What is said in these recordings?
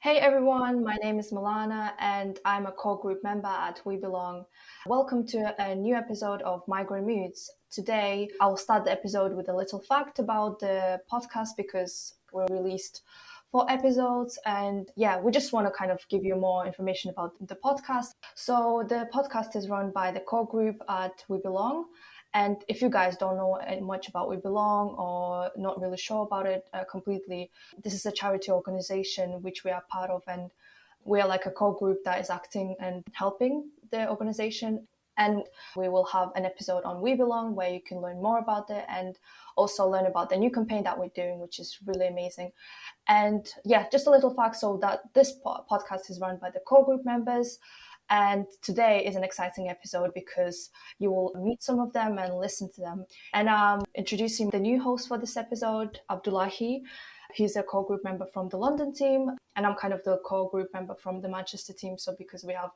Hey everyone, my name is Milana and I'm a core group member at We Belong. Welcome to a new episode of Migrant Moods. Today, I'll start the episode with a little fact about the podcast because we released 4 episodes and we just want to kind of give you more information about the podcast. So, the podcast is run by the core group at We Belong. And if you guys don't know much about We Belong or not really sure about it completely, this is a charity organization which we are part of, and we are like a core group that is acting and helping the organization. And we will have an episode on We Belong where you can learn more about it and also learn about the new campaign that we're doing, which is really amazing. And just a little fact so that this podcast is run by the core group members. And today is an exciting episode because you will meet some of them and listen to them. And I'm introducing the new host for this episode, Abdullahi. He's a core group member from the London team, and I'm kind of the core group member from the Manchester team. So because we have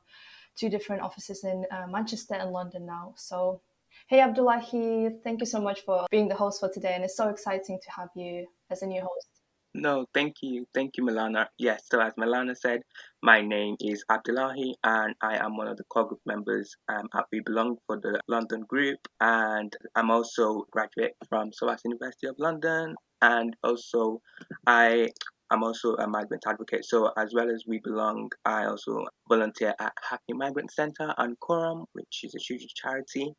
two different offices in Manchester and London now. So hey, Abdullahi, thank you so much for being the host for today. And it's so exciting to have you as a new host. No, thank you. Thank you, Milana. Yes, so as Milana said, my name is Abdullahi and I am one of the core group members at We Belong for the London group. And I'm also a graduate from SOAS University of London. And also, I am also a migrant advocate. So as well as We Belong, I also volunteer at Happy Migrant Centre and Quorum, which is a huge charity.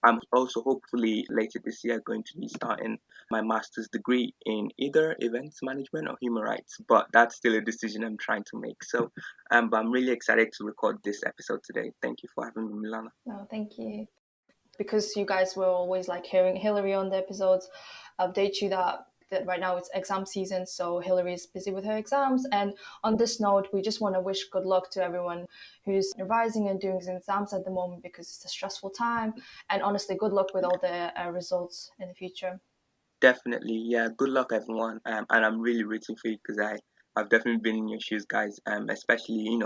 I'm also hopefully later this year going to be starting my master's degree in either events management or human rights, but that's still a decision I'm trying to make. So but I'm really excited to record this episode today. Thank you for having me, Milana. No, thank you. Because you guys were always like hearing Hillary on the episodes, update you that right now it's exam season, so Hillary is busy with her exams. And on this note, we just want to wish good luck to everyone who's revising and doing exams at the moment because it's a stressful time. And honestly, good luck with all the results in the future. Definitely, yeah. Good luck, everyone. And I'm really rooting for you because I've definitely been in your shoes, guys. Especially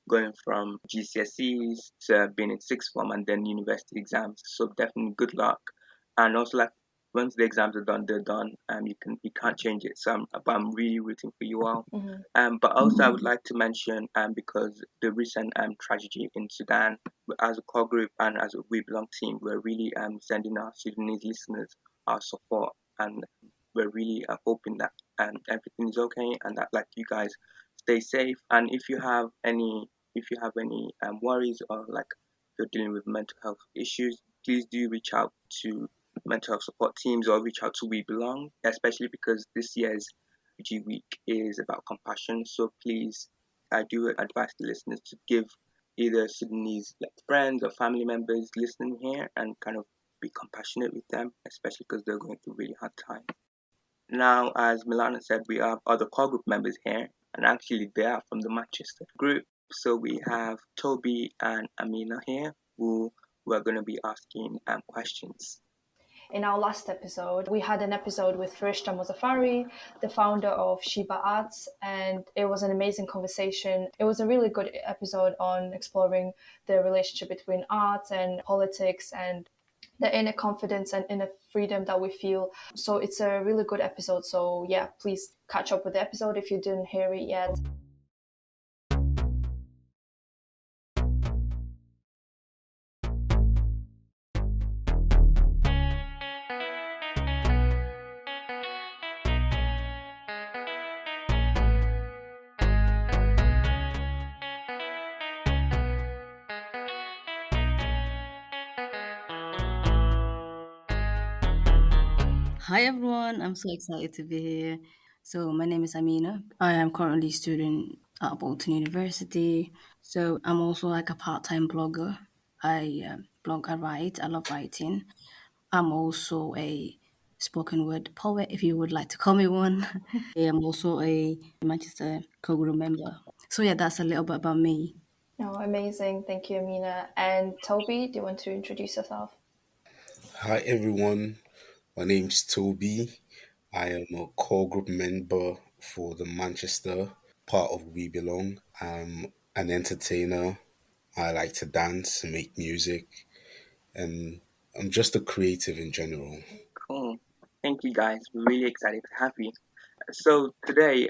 going from GCSEs to being in sixth form and then university exams. So definitely good luck. And also, like once the exams are done, they're done. You can't change it. But I'm really rooting for you all. Mm-hmm. But also I would like to mention because the recent tragedy in Sudan, as a core group and as a We Belong team, we're really sending our Sudanese listeners our support, and we're really hoping that everything is okay and that like you guys stay safe. And if you have any worries or like if you're dealing with mental health issues, please do reach out to mental health support teams or reach out to We Belong, especially because this year's Refugee Week is about compassion. So please, I do advise the listeners to give either Sudanese like friends or family members listening here and kind of be compassionate with them, especially because they're going through really hard time. Now, as Milana said, we have other core group members here, and actually they are from the Manchester group. So we have Tobi and Amina here, who we're going to be asking questions. In our last episode, we had an episode with Farishta Mozaffari, the founder of Shiba Arts, and it was an amazing conversation. It was a really good episode on exploring the relationship between art and politics and the inner confidence and inner freedom that we feel. So it's a really good episode. So please catch up with the episode if you didn't hear it yet. Hi everyone, I'm so excited to be here. So my name is Amina. I am currently a student at Bolton University. So I'm also like a part-time blogger. I blog, I write, I love writing. I'm also a spoken word poet, if you would like to call me one. I'm also a Manchester co-group member. So yeah, that's a little bit about me. Oh, amazing. Thank you, Amina. And Toby, do you want to introduce yourself? Hi everyone, my name's Toby. I am a core group member for the Manchester part of We Belong. I'm an entertainer. I like to dance and make music, and I'm just a creative in general. Cool. Thank you guys. We're really excited to have you. So today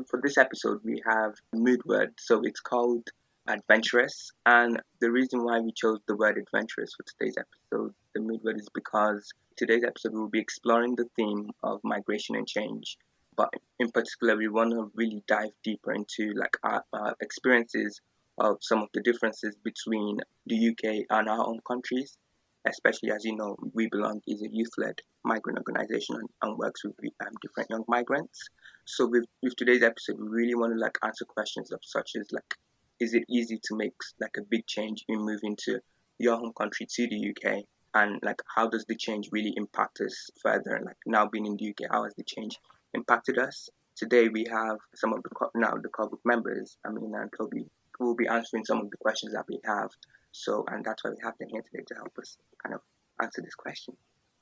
for this episode, we have a mood word. So it's called adventurous. And the reason why we chose the word adventurous for today's episode, the mood word, is because today's episode will be exploring the theme of migration and change. But in particular, we want to really dive deeper into like our experiences of some of the differences between the UK and our own countries, especially as you know, We Belong is a youth-led migrant organization and works with different young migrants. So with today's episode, we really want to like answer questions of such as like, is it easy to make like a big change in moving to your home country to the UK? And like, how does the change really impact us further? And like now being in the UK, how has the change impacted us? Today we have some of the core group members, Amina and Tobi, who will be answering some of the questions that we have. So, and that's why we have them here today to help us kind of answer this question.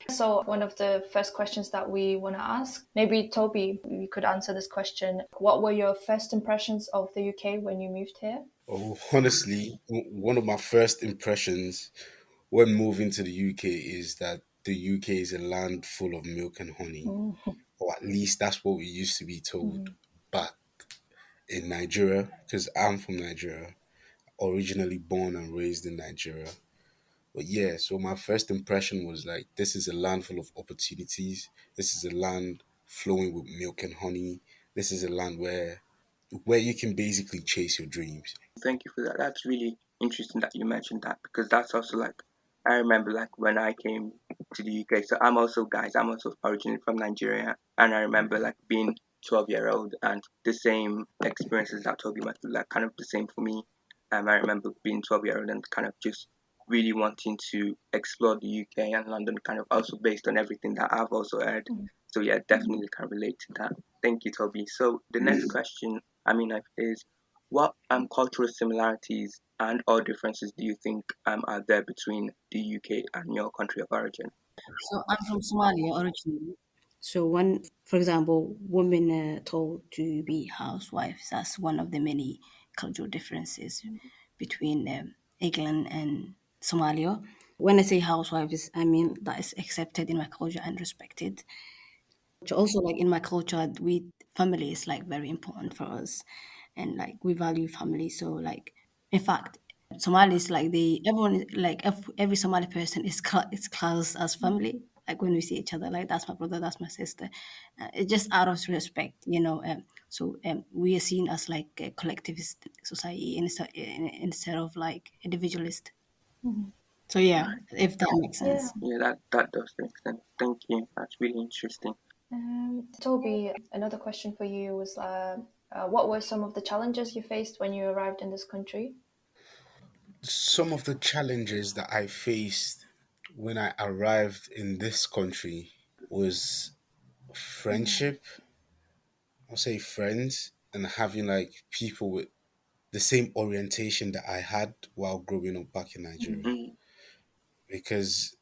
So one of the first questions that we want to ask, maybe Toby, you could answer this question. What were your first impressions of the UK when you moved here? Oh, honestly, one of my first impressions when moving to the UK is that the UK is a land full of milk and honey, Mm-hmm. or at least that's what we used to be told. Mm-hmm. But in Nigeria, because I'm from Nigeria, originally born and raised in Nigeria. But yeah, so my first impression was like, this is a land full of opportunities. This is a land flowing with milk and honey. This is a land where you can basically chase your dreams. Thank you for that. That's really interesting that you mentioned that because that's also like I remember like when I came to the UK. So I'm also originally from Nigeria, and I remember like being 12-year old and the same experiences that Toby went through, like kind of the same for me. I remember being 12-year old and kind of just really wanting to explore the UK and London, kind of also based on everything that I've also heard. So yeah, definitely can relate to that. Thank you, Toby. So the next question, I mean, is what cultural similarities and or differences do you think are there between the UK and your country of origin? So I'm from Somalia originally. So when, for example, women are told to be housewives, that's one of the many cultural differences between England and Somalia. When I say housewives, I mean that is accepted in my culture and respected. Also, like in my culture, we family is like very important for us, and like we value family. So like, in fact, Somalis like everyone like every Somali person is classed as family. Like when we see each other, like that's my brother, that's my sister. It's just out of respect, you know. We are seen as like a collectivist society instead of like individualist. Mm-hmm. So yeah, if that makes Yeah. sense. Yeah, that does make sense. Thank you. That's really interesting. Toby, another question for you was what were some of the challenges you faced when you arrived in this country? Some of the challenges that I faced when I arrived in this country was friendship. I'll say friends and having like people with the same orientation that I had while growing up back in Nigeria. Mm, Because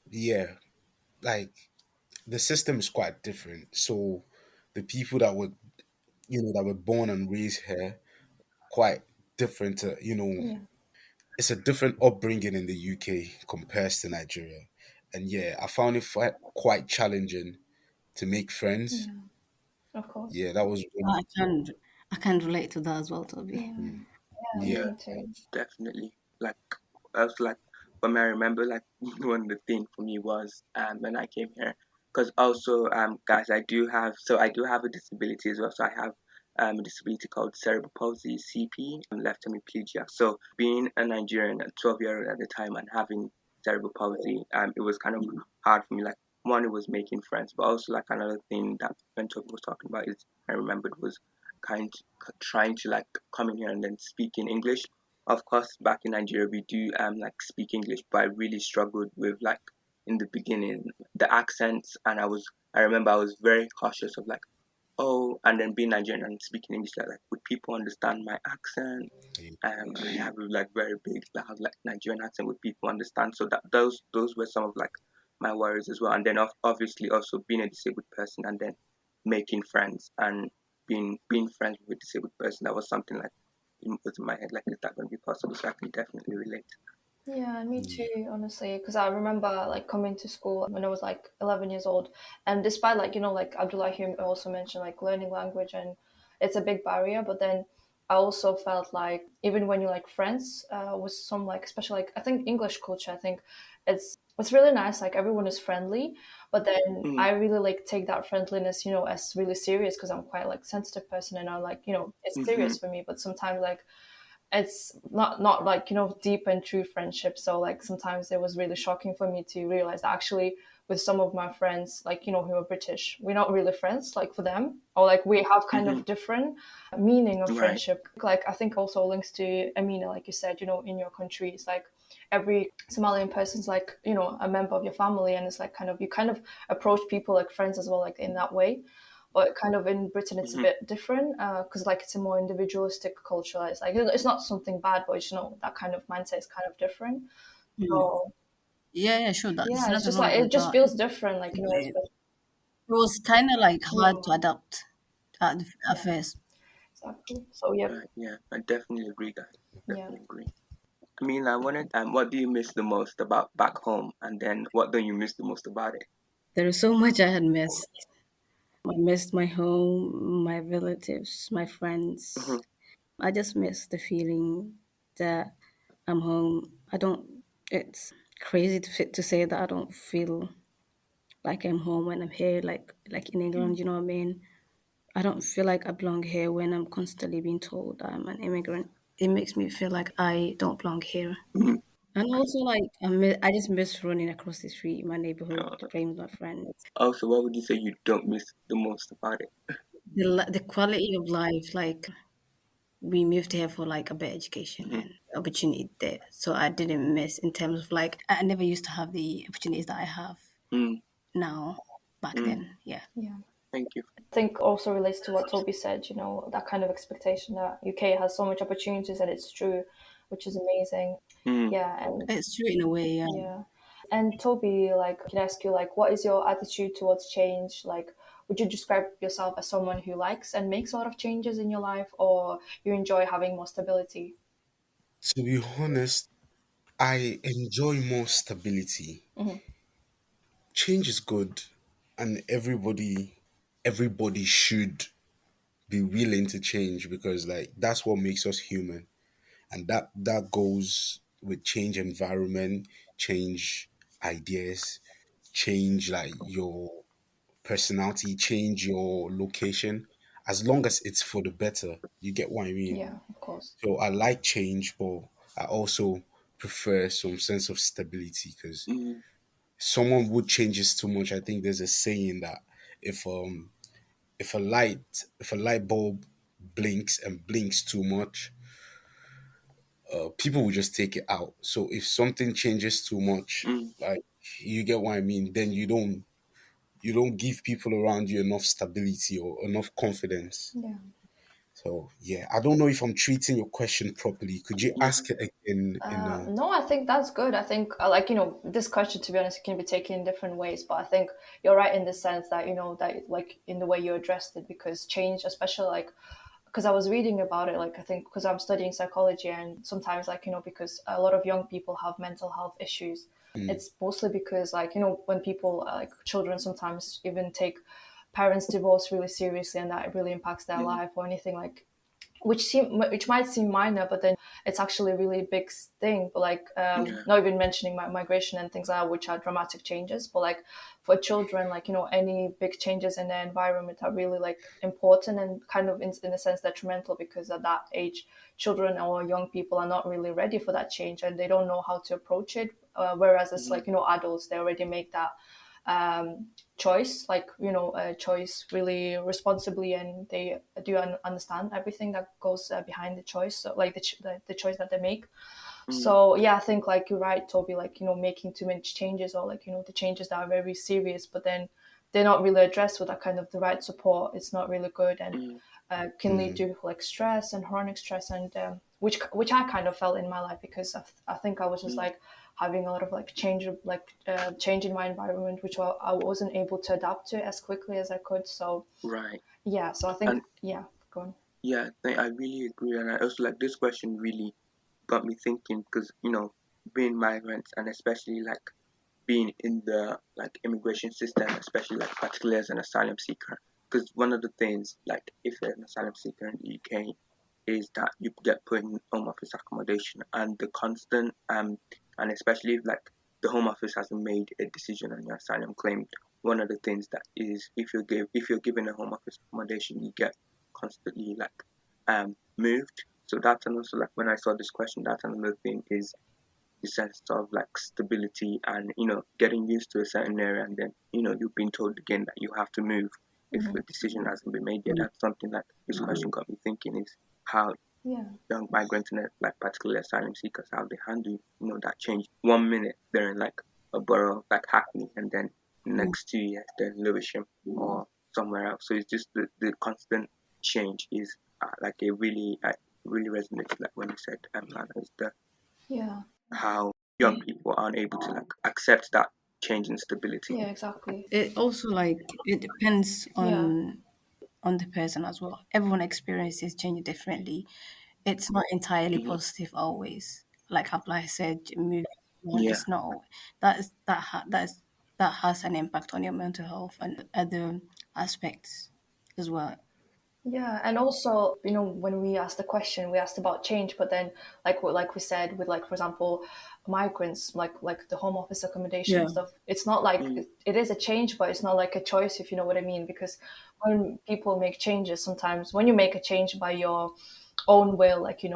yeah, like the system is quite different. So the people that were born and raised here quite different to, Yeah. it's a different upbringing in the UK compared to Nigeria. And yeah, I found it quite challenging to make friends. Yeah. Of course. Yeah, that was I can I can relate to that as well, Toby. Yeah. mm, Yeah, yeah, yeah. me too. definitely. Like also like for me, I remember like one of the thing for me was when I came here because also guys I do have a disability as well. So I have a disability called cerebral palsy (CP) and left hemiplegia. So being a Nigerian at 12-year old at the time and having cerebral palsy, it was kind of hard for me. Like one, it was making friends, but also like another thing that Mentor was talking about is I remembered was kind trying to like come in here and then speak in English. Of course, back in Nigeria, we do like speak English, but I really struggled with like in the beginning the accents, and I remember I was very cautious of like oh, and then being Nigerian and speaking English like would people understand my accent? I have a like very big loud like Nigerian accent. Would people understand? So that those were some of like my worries as well. And then obviously also being a disabled person and then making friends and being friends with a disabled person. That was something like it was in my head like is that going to be possible? So I can definitely relate. Yeah, me too, honestly, because I remember like coming to school when I was like 11 years old, and despite like like Abdullahi also mentioned like learning language and it's a big barrier, but then I also felt like even when you're like friends with some like especially like I think English culture, I think it's really nice, like everyone is friendly, but then Mm, I really like take that friendliness, as really serious because I'm quite like sensitive person and I'm like, it's mm-hmm, serious for me, but sometimes like it's not like deep and true friendship, so like sometimes it was really shocking for me to realize that actually with some of my friends like who are British, we're not really friends like for them, or like we have kind mm-hmm, of different meaning of right. friendship. Like I think also links to Amina, like you said, in your country it's like every Somalian person's like a member of your family, and it's like kind of you kind of approach people like friends as well, like in that way. But kind of in Britain, it's a Mm-hmm, bit different because like it's a more individualistic culture. It's like it's not something bad, but that kind of mindset is kind of different. Mm. So Yeah, yeah, sure. That yeah, there's it's nothing just wrong like it with just that. feels different, like It especially, was kind of like hard to yeah, adapt at yeah, first. exactly. So yeah, right. Yeah, I definitely agree, guys. yeah. Definitely agree. I mean, I wanted, what do you miss the most about back home? And then what don't you miss the most about it? There is so much I had missed. I missed my home, my relatives, my Mm-hmm, friends. I just miss the feeling that I'm home. I don't. It's crazy to say that I don't feel like I'm home when I'm here, like in England. Mm. You know what I mean? I don't feel like I belong here when I'm constantly being told I'm an immigrant. It makes me feel like I don't belong here. mm-hmm. And also, like, I just miss running across the street in my neighborhood, playing with my friends. Also, what would you say you don't miss the most about it? The quality of life, like, we moved here for like a better education Mm-hmm, and opportunity there. So I didn't miss in terms of like, I never used to have the opportunities that I have mm, now back mm, then. Yeah. Yeah. thank you. I think also relates to what Toby said, that kind of expectation that UK has so much opportunities, and it's true, which is amazing. Mm, Yeah, and It's true in a way. Yeah. yeah. And Toby, like, can I ask you, like, what is your attitude towards change? Like, would you describe yourself as someone who likes and makes a lot of changes in your life, or you enjoy having more stability? To be honest, I enjoy more stability. Hmm. Change is good, and everybody should be willing to change because like that's what makes us human, and that goes with change environment, change ideas, change like your personality, change your location, as long as it's for the better. You get what I mean? Yeah, of course. So I like change, but I also prefer some sense of stability because mm, someone would changes too much. I think there's a saying that if um if a light bulb blinks and blinks too much, people will just take it out. So if something changes too much, mm, like you get what I mean, then you don't give people around you enough stability or enough confidence. Yeah. So yeah, I don't know if I'm treating your question properly. Could you yeah. ask it again in No, I think that's good. I think, like, this question, to be honest, can be taken in different ways. But I think you're right in the sense that, that, like, in the way you addressed it, because change, especially, like, because I was reading about it, like, I think, because I'm studying psychology, and sometimes, like, because a lot of young people have mental health issues. mm, It's mostly because, like, when people, like, children sometimes even take parents' divorce really seriously, and that really impacts their Mm, life or anything like which might seem minor, but then it's actually a really big thing. But like, yeah. not even mentioning migration and things like that, which are dramatic changes. But like for children, like any big changes in their environment are really like important and kind of in a sense detrimental, because at that age, children or young people are not really ready for that change and they don't know how to approach it. Whereas it's Mm, like adults, they already make that choice, like a choice really responsibly, and they do understand everything that goes behind the choice, so like the choice that they make. mm, So yeah, I think like you're right, Toby, like making too many changes, or like the changes that are very serious, but then they're not really addressed with that kind of the right support. It's not really good, and mm, can lead mm, to like stress and chronic stress, and which I kind of felt in my life, because I think I was just mm, like having a lot of like change in my environment, which I wasn't able to adapt to as quickly as I could. So right. yeah, so I think And yeah, go on. yeah, I really agree. And I also like this question really got me thinking because, being migrants and especially like being in the like immigration system, especially like particularly as an asylum seeker. Because one of the things, like if you're an asylum seeker in the UK, is that you get put in home office accommodation and the constant and especially if like the home office hasn't made a decision on your asylum claim. One of the things that is if you're given a home office accommodation, you get constantly like moved. So that's and also like when I saw this question, that's another thing is the sense of like stability and getting used to a certain area and then you've been told again that you have to move if Hmm. a decision hasn't been made yet. That's something that this question got me thinking is how Yeah. young migrants and like particularly asylum seekers how they handle that change. 1 minute they're in like a borough like Hackney and then next 2 years they're in Lewisham or somewhere else. So it's just the constant change is like a really really resonated like when you said Lana, is the Yeah. how young people aren't able to like accept that change in stability. Yeah, exactly. It also like it depends Yeah. on the person as well. Everyone experiences change differently. It's not entirely Yeah, positive always. Like Abdullahi said, moving on yeah, is not that is that has an impact on your mental health and other aspects as well. Yeah, and also, when we asked the question, we asked about change, but then, like we said, with like, for example, migrants, like the home office accommodation Yeah. and stuff, it's not like mm, it is a change, but it's not like a choice, if you know what I mean. Because when people make changes, sometimes when you make a change by your own will, like you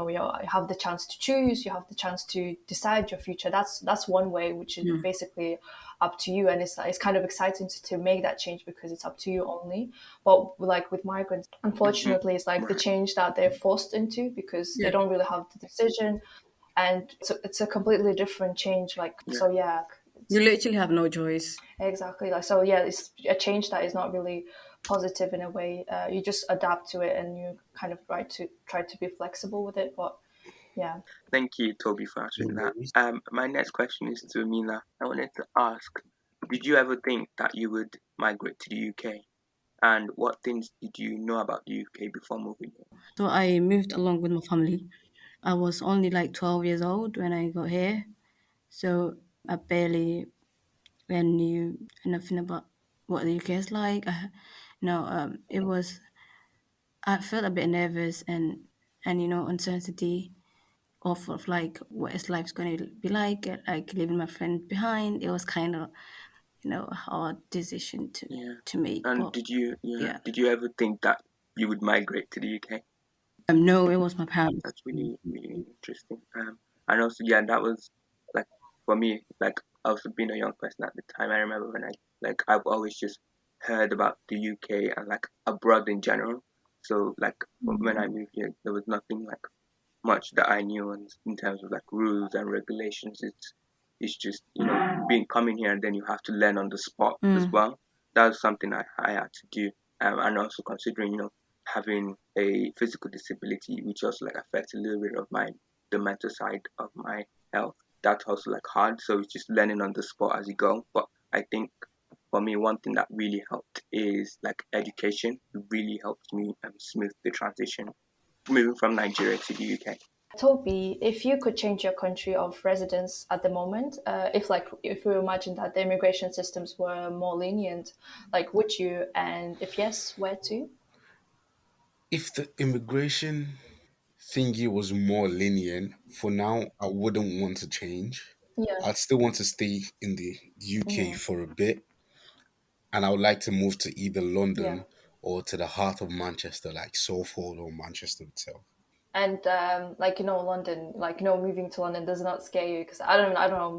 have the chance to choose, you have the chance to decide your future. That's one way, which is Mm. basically up to you, and it's kind of exciting to make that change because it's up to you only. But like with migrants, hmm, unfortunately, it's like the right, change that they're forced into because they Yeah. don't really have the decision, and it's a completely different change. Like yeah. so, yeah, You literally have no choice. exactly. Like so, yeah, it's a change that is not really positive in a way. You just adapt to it, and you kind of try to be flexible with it. But yeah, Thank you, Toby, for No answering that. worries. My next question is to Amina. I wanted to ask, did you ever think that you would migrate to the UK? And what things did you know about the UK before moving here? So I moved along with my family. I was only like 12 years old when I got here. So I barely knew nothing about what the UK is like. No, it was, I felt a bit nervous and uncertainty of like what is life's going to be like leaving my friend behind. It was kind of, a hard decision Yeah. to make. And But did you, yeah, yeah, did you ever think that you would migrate to the UK? no, it was my parents. That's really, really interesting. And also, yeah, that was like for me, like also being a young person at the time. I remember when I've always just heard about the UK and like abroad in general. So like when I moved here, there was nothing like much that I knew in terms of like rules and regulations. It's just being coming here and then you have to learn on the spot as Mm. well. That was something I had to do, and also considering having a physical disability, which also like affects a little bit of my the mental side of my health. That's also like hard. So it's just learning on the spot as you go. But I think for me, one thing that really helped is like education. It really helped me smooth the transition moving from Nigeria to the UK. Toby, if you could change your country of residence at the moment, if we imagine that the immigration systems were more lenient, like would you? And if yes, where to? If the immigration thingy was more lenient, for now, I wouldn't want to change. Yeah. I'd still want to stay in the UK Hmm. for a bit, and I would like to move to either Yeah. London or to the heart of Manchester, like Salford or Manchester itself. And London, moving to London does not scare you because I don't know,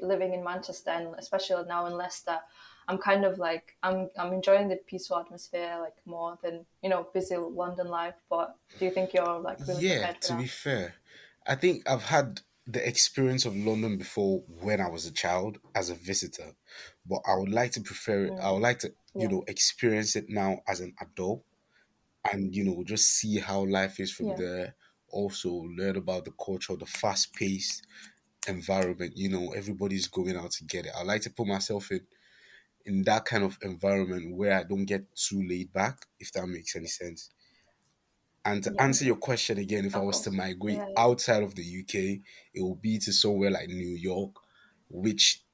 living in Manchester and especially now in Leicester, I'm kind of like I'm enjoying the peaceful atmosphere like more than busy London life. But do you think you're like really Yeah, prepared for to be that? fair, I think I've had the experience of London before when I was a child as a visitor, but I would like to prefer it. I would like to, Yeah. experience it now as an adult and, just see how life is from Yeah. there. Also, learn about the culture, the fast paced environment. Everybody's going out to get it. I like to put myself in that kind of environment where I don't get too laid back, if that makes any sense. And to Yeah, answer your question again, if I of was to course. migrate Yeah, outside of the UK, it will be to somewhere like New York, which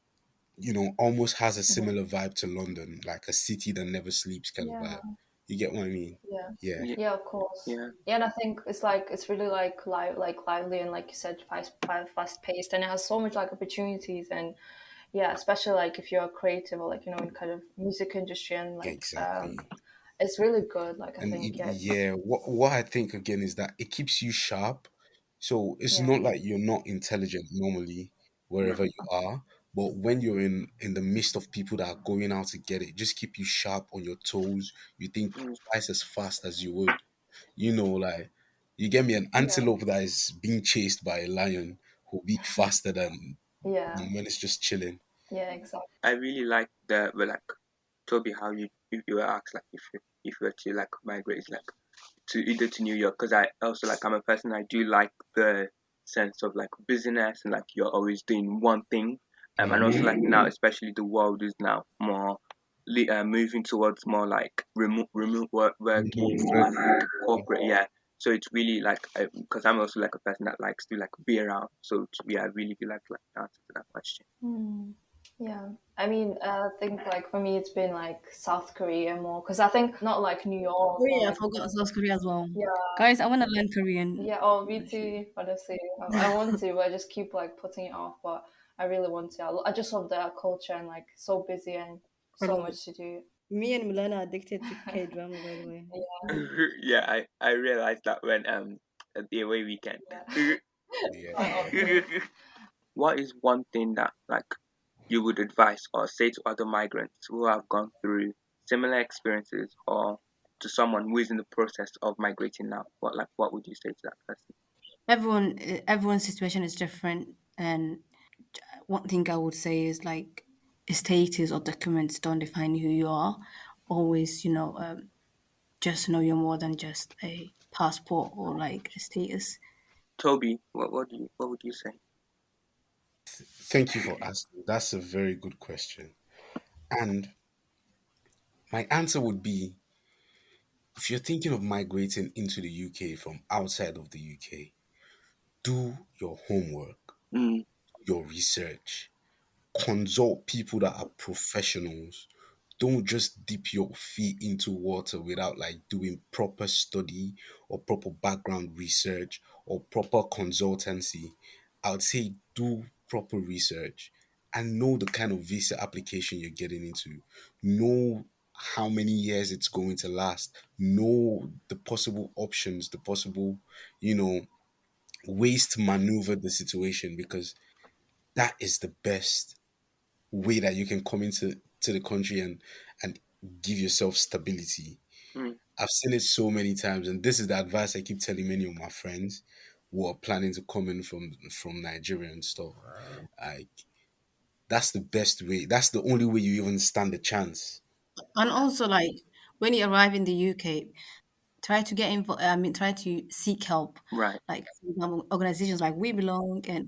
almost has a mhm. similar vibe to London, like a city that never sleeps kind of Yeah, vibe. You get what I mean? yeah, Yeah, Yeah, yeah, of course. yeah. Yeah, and I think it's really like lively and like you said, fast paced, and it has so much like opportunities and yeah, especially like if you're creative or like in kind of music industry and like exactly. it's really good. Like I And think yeah, yeah, what I think again is that it keeps you sharp. So it's yeah, not like you're not intelligent normally Mm, wherever you are, but when you're in the midst of people that are going out to get it, just keep you sharp on your toes. You think mm, twice as fast as you would. Like you get me, an yeah, antelope that is being chased by a lion will be faster yeah, than when it's just chilling. yeah, exactly. I really like the well, like Toby, how you if you were asked like if you were to like migrate like to either to New York, because I also like I'm a person I do like the sense of like busyness and like you're always doing one thing, and also Hmm. like now especially the world is now more moving towards more like remote Remote working work. and like corporate, yeah. So it's really like because I'm also like a person that likes to like be around. So yeah, I really do like the answer to that question. Hmm. Yeah, I mean, I think like for me, it's been like South Korea more because I think not like New York Oh or yeah, I like forgot South Korea as well. yeah, Guys, I want to learn Korean. yeah. Oh, me too. Honestly, I want to, but I just keep like putting it off. But I really want to. I just love the culture and like so busy and so Hello. much to do. Me and Milana are addicted to K drama, by the way. Yeah, I realized that when at the away weekend. Yeah, quite Yeah. often. What is one thing that like you would advise or say to other migrants who have gone through similar experiences or to someone who is in the process of migrating now? What would you say to that person? Everyone's situation is different, and one thing I would say is like status or documents don't define who you are. Always, just know you're more than just a passport or like a status. Toby, what would you say? Thank you for asking. That's a very good question. And my answer would be, if you're thinking of migrating into the UK from outside of the UK, do your homework, Mm, your research, consult people that are professionals. Don't just dip your feet into water without like doing proper study or proper background research or proper consultancy. I would say do proper research and know the kind of visa application you're getting into. Know how many years it's going to last. Know the possible options, the possible, you know, ways to maneuver the situation, because that is the best way that you can come into the country and give yourself stability. mm. I've seen it so many times, and this is the advice I keep telling many of my friends who are planning to come in from Nigeria and stuff. Like, that's the best way. That's the only way you even stand a chance. And also, like when you arrive in the UK, try to get involved. I mean, try to seek help. Right. Like for example, organizations like We Belong and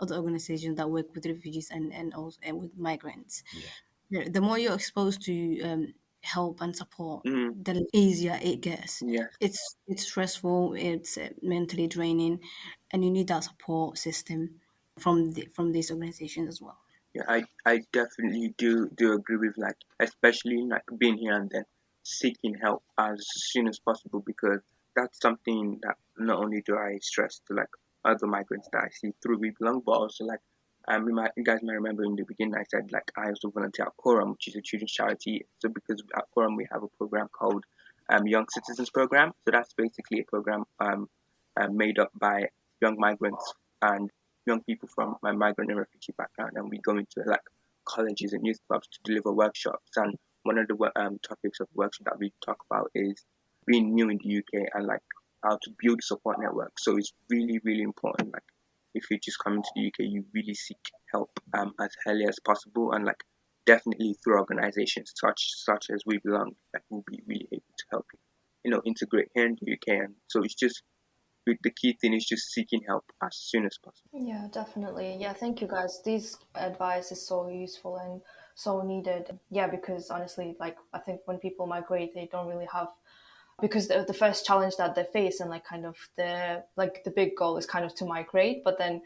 other organizations that work with refugees and also and with migrants. Yeah. The more you're exposed to help and support, Mm, the easier it gets. yes. It's stressful. It's mentally draining, and you need that support system from these organizations as well. Yeah, I definitely do agree with like especially like being here and then seeking help as soon as possible because that's something that not only do I stress to like other migrants that I see through We Belong, but also like you guys might remember in the beginning I said like I also volunteer at Quorum, which is a children's charity. So because at Quorum we have a program called Young Citizens Program. So that's basically a program made up by young migrants and young people from my migrant and refugee background, and we go into like colleges and youth clubs to deliver workshops. And one of the topics of the workshop that we talk about is being new in the UK and like how to build support networks. So it's really, really important. Like if you're just coming to the UK, you really seek help as early as possible, and like definitely through organizations such as We Belong, that will be really able to help you, integrate here in the UK. And so it's just the key thing is just seeking help as soon as possible. Yeah, definitely. Yeah, thank you guys. This advice is so useful and so needed. Yeah, because honestly, like I think when people migrate, they don't really have because the first challenge that they face and like kind of the big goal is kind of to migrate, but then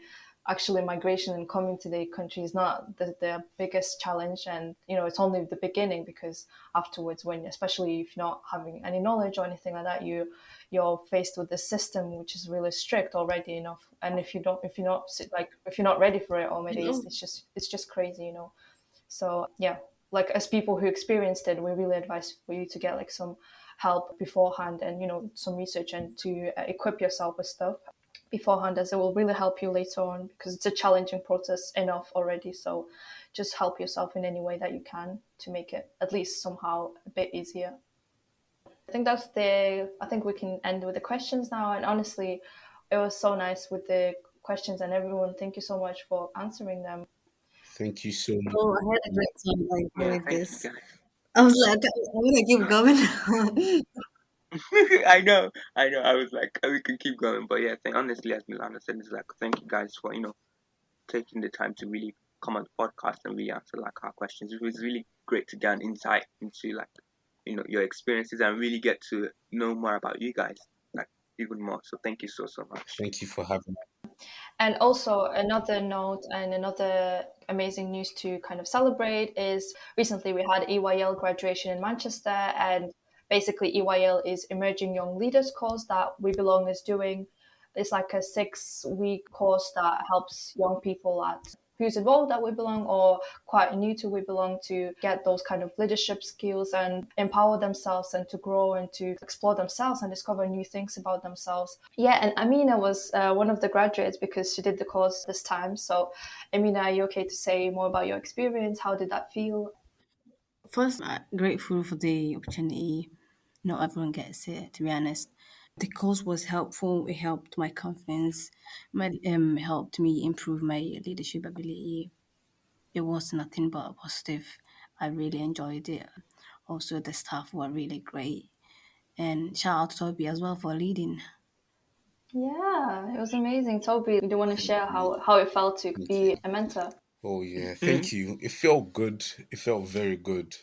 actually migration and coming to the country is not the biggest challenge, and it's only the beginning, because afterwards, when especially if you're not having any knowledge or anything like that, you're faced with the system which is really strict already enough, and if you're not ready for it, or maybe it's just crazy. So yeah, like as people who experienced it, we really advise for you to get like some help beforehand, and some research, and to equip yourself with stuff beforehand, as it will really help you later on, because it's a challenging process enough already. So just help yourself in any way that you can to make it at least somehow a bit easier. I think we can end with the questions now. And honestly, it was so nice with the questions, and everyone, thank you so much for answering them. Thank you so much. Oh, I had a great time like Yeah, doing thank you this. guys. I was like, I'm gonna keep going. I know, I know. I was like, we can keep going, but yeah, honestly, as Milana said, it's like thank you guys for taking the time to really come on the podcast and really answer like our questions. It was really great to get an insight into like your experiences and really get to know more about you guys like even more. So thank you so much. Thank you for having me. And also, another note and another amazing news to kind of celebrate is recently we had EYL graduation in Manchester, and basically EYL is Emerging Young Leaders course that We Belong is doing. It's like a 6-week course that helps young people at who's involved at We Belong or quite new to We Belong to get those kind of leadership skills and empower themselves, and to grow and to explore themselves and discover new things about themselves. Yeah, and Amina was one of the graduates because she did the course this time. So, Amina, are you okay to say more about your experience? How did that feel? First, grateful for the opportunity. Not everyone gets it, to be honest. The course was helpful. It helped my confidence. Helped me improve my leadership ability. It was nothing but positive. I really enjoyed it. Also, the staff were really great. And shout out to Toby as well for leading. Yeah, it was amazing. Toby, do you want to Thank share you. how it felt to Thank be you. a mentor? Oh yeah, Mm. thank you. It felt good. It felt very good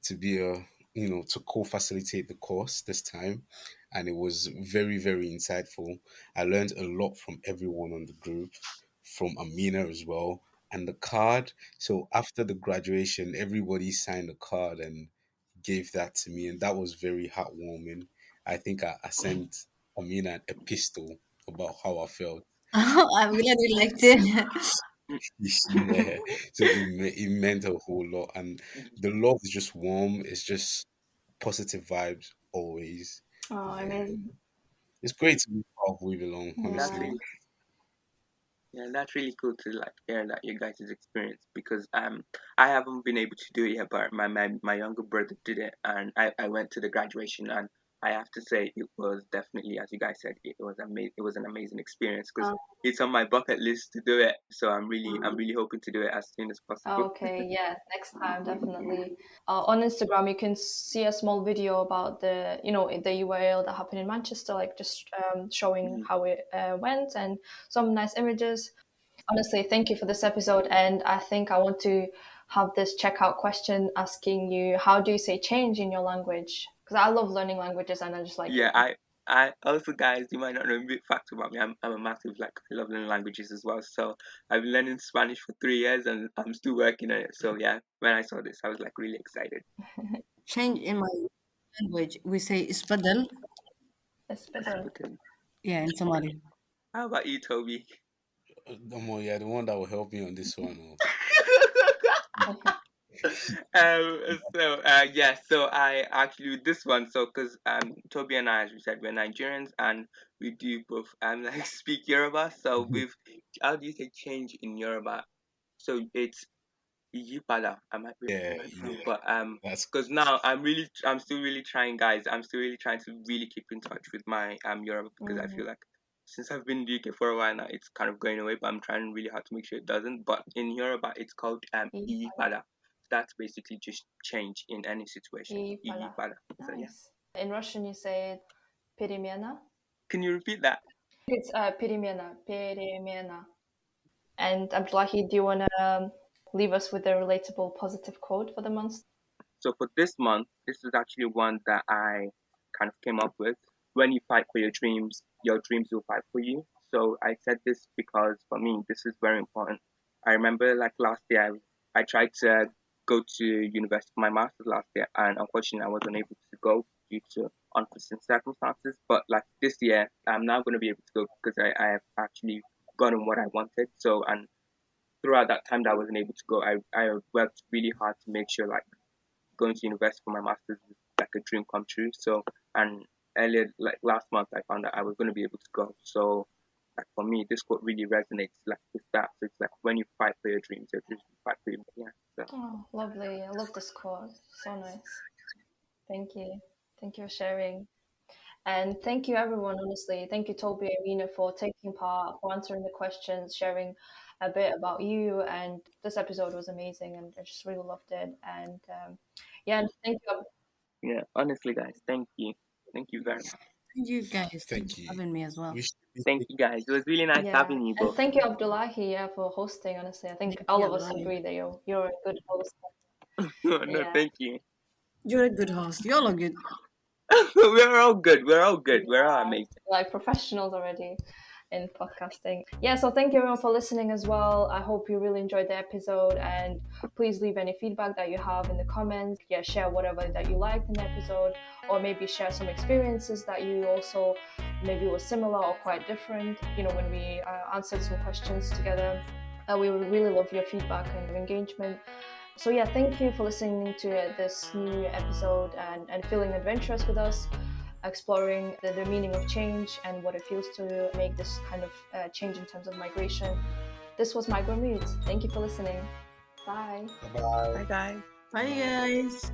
to be to co-facilitate the course this time, and it was very very insightful. I learned a lot from everyone on the group, from Amina as well, and the card. So after the graduation, everybody signed a card and gave that to me, and that was very heartwarming. I think I sent Amina an epistle about how I felt. I'm glad you liked it. Yeah, so it meant a whole lot, and the love is just warm. It's just positive vibes always. Oh, Yeah, amazing. it's great to be part of We Belong. That's Yeah. Honestly, really Yeah, that's really cool to like hear that you guys' experience because I haven't been able to do it yet, but my younger brother did it, and I went to the graduation, and I have to say it was definitely, as you guys said, it was amazing. It was an amazing experience because Uh, it's on my bucket list to do it. So I'm really hoping to do it as soon as possible. okay, yeah, next time definitely. On Instagram, you can see a small video about the URL that happened in Manchester, like just showing Mhm. how it went, and some nice images. Honestly, thank you for this episode, and I think I want to have this checkout question asking you, how do you say change in your language? Because I love learning languages, and I just like Yeah, I also, guys, you might not know a bit fact about me. I'm a massive like I love learning languages as well. So I've been learning Spanish for 3 years and I'm still working on it. So yeah, when I saw this, I was like really excited. Change in my language, we say isbadal. it's That's better. good to- Yeah, in Somali. How about you, Toby? yeah, the one that will help me on this one. So I actually with this one, so because Toby and I, as we said, we're Nigerians and we do both like speak Yoruba. So with how do you say change in Yoruba? So it's Yipada. I might be Yeah, wrong, yeah, but that's because now I'm still really trying, guys. I'm still really trying to really keep in touch with my Yoruba because I Mhm. feel like since I've been in the UK for a while now, it's kind of going away. But I'm trying really hard to make sure it doesn't. But in Yoruba, it's called Iyipada. That's basically just change in any situation. Ipala. Iyipada. So yeah, Nice. In Russian, you say it перемена. can you repeat that? It's перемена. And Abdullahi, do you want to leave us with a relatable positive quote for the month? So for this month, this is actually one that I kind of came up with. When you fight for your dreams will fight for you. So I said this because for me, this is very important. I remember like last year, I tried to go to university for my master's last year, and unfortunately, I wasn't able to go due to unforeseen circumstances. But like this year, I'm now going to be able to go because I have actually gotten what I wanted. So, and throughout that time that I wasn't able to go, I worked really hard to make sure like going to university for my master's was like a dream come true. So, and earlier, like last month, I found that I was going to be able to go. So, like for me, this quote really resonates like with that. So it's like when you fight for your dreams will fight for you. Yeah. So. Oh, lovely. I love this quote. So nice. Thank you. Thank you for sharing. And thank you, everyone, honestly. Thank you, Toby and Mina, for taking part, for answering the questions, sharing a bit about you. And this episode was amazing, and I just really loved it. And yeah, and thank you. Yeah, honestly, guys, thank you. Thank you very much. Thank you guys. Thanks Thank for you. having me as well. We should be Thank you, guys. It was really nice Yeah, having you and both. thank you, Abdullahi, for hosting. Honestly, I think all Yeah, of us agree that you're a good host. No, Yeah, thank you. you're a good host. Y'all are good. We're all good. We're all good. We're all yeah, amazing. like professionals already in podcasting. Yeah, so thank you everyone for listening as well. I hope you really enjoyed the episode, and please leave any feedback that you have in the comments. Yeah, share whatever that you liked in the episode, or maybe share some experiences that you also maybe was similar or quite different. You know, when we answered some questions together, we would really love your feedback and engagement. So yeah, thank you for listening to this new episode and feeling adventurous with us, exploring the meaning of change and what it feels to make this kind of change in terms of migration. This was Migrant Moods. Thank you for listening. Bye. bye. Bye, guys. Bye, guys.